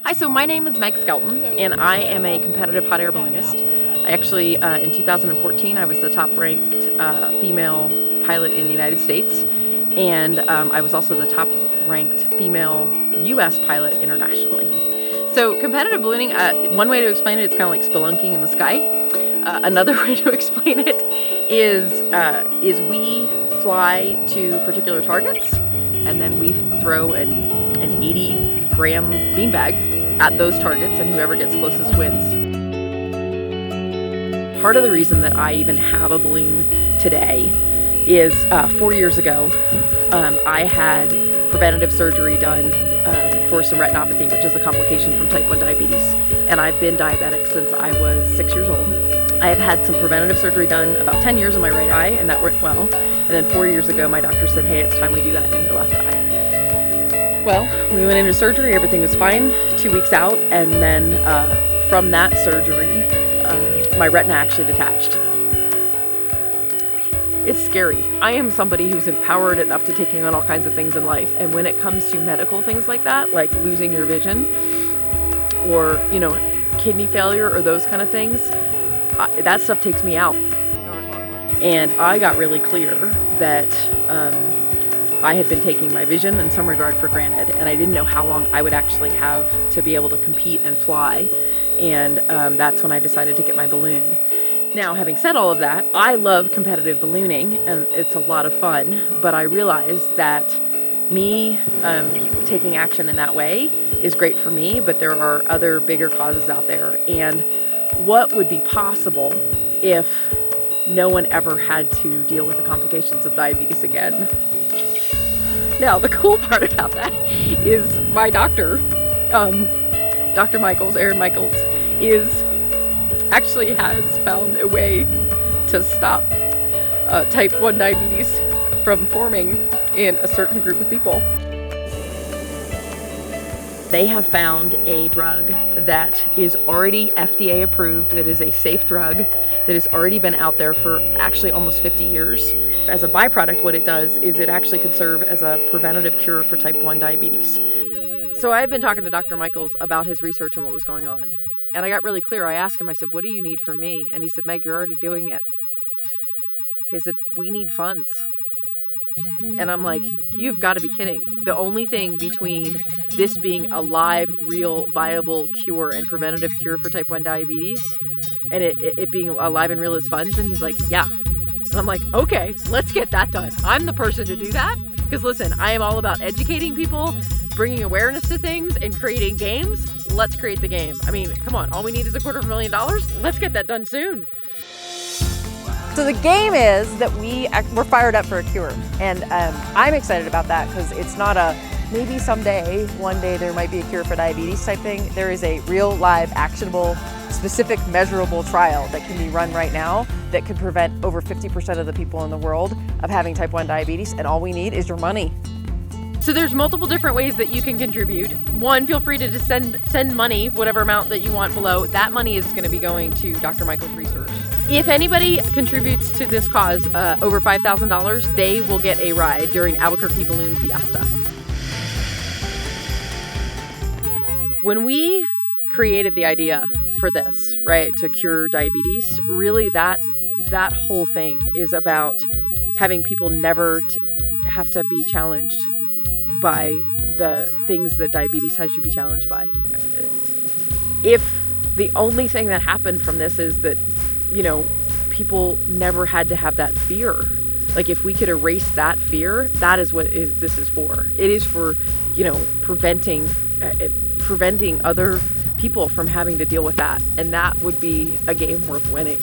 Hi, so my name is Meg Skelton, and I am a competitive hot air balloonist. I actually, in 2014, I was the top-ranked female pilot in the United States, and I was also the top-ranked female U.S. pilot internationally. So competitive ballooning, one way to explain it, it's kind of like spelunking in the sky. Another way to explain it is we fly to particular targets, and then we throw an 80-gram beanbag at those targets, and whoever gets closest wins. Part of the reason that I even have a balloon today is 4 years ago, I had preventative surgery done for some retinopathy, which is a complication from type 1 diabetes. And I've been diabetic since I was 6 years old. I have had some preventative surgery done about 10 years in my right eye, and that worked well. And then 4 years ago, my doctor said, hey, it's time we do that in your left eye. Well, we went into surgery, everything was fine, 2 weeks out, and then from that surgery, my retina actually detached. It's scary. I am somebody who's empowered and up to taking on all kinds of things in life, and when it comes to medical things like that, like losing your vision, or, kidney failure or those kind of things, that stuff takes me out. And I got really clear that I had been taking my vision in some regard for granted, and I didn't know how long I would actually have to be able to compete and fly, and that's when I decided to get my balloon. Now, having said all of that, I love competitive ballooning, and it's a lot of fun, but I realized that me taking action in that way is great for me, but there are other bigger causes out there, and what would be possible if no one ever had to deal with the complications of diabetes again? Now, the cool part about that is my doctor, Dr. Michaels, Aaron Michaels, actually has found a way to stop type 1 diabetes from forming in a certain group of people. They have found a drug that is already FDA approved, that is a safe drug, that has already been out there for actually almost 50 years. As a byproduct, what it does is it actually could serve as a preventative cure for type 1 diabetes. So I've been talking to Dr. Michaels about his research and what was going on. And I got really clear. I asked him, I said, what do you need from me? And he said, Meg, you're already doing it. He said, we need funds. And I'm like, you've got to be kidding. The only thing between this being a live, real, viable cure and preventative cure for type 1 diabetes and it being alive and real is funds. And he's like, yeah. And I'm like, okay, let's get that done. I'm the person to do that. Because listen, I am all about educating people, bringing awareness to things, and creating games. Let's create the game. I mean, come on, all we need is $250,000. Let's get that done soon. So the game is that we're fired up for a cure, and I'm excited about that because it's not a maybe someday, one day there might be a cure for diabetes type thing. There is a real, live, actionable, specific, measurable trial that can be run right now that could prevent over 50% of the people in the world of having type 1 diabetes, and all we need is your money. So there's multiple different ways that you can contribute. One, feel free to just send money, whatever amount that you want below. That money is going to be going to Dr. Michaels' research. If anybody contributes to this cause over $5,000, they will get a ride during Albuquerque Balloon Fiesta. When we created the idea for this, right, to cure diabetes, really that whole thing is about having people never have to be challenged by the things that diabetes has you be challenged by. If the only thing that happened from this is that, people never had to have that fear. Like if we could erase that fear, that is what this is for. It is for, preventing other people from having to deal with that. And that would be a game worth winning.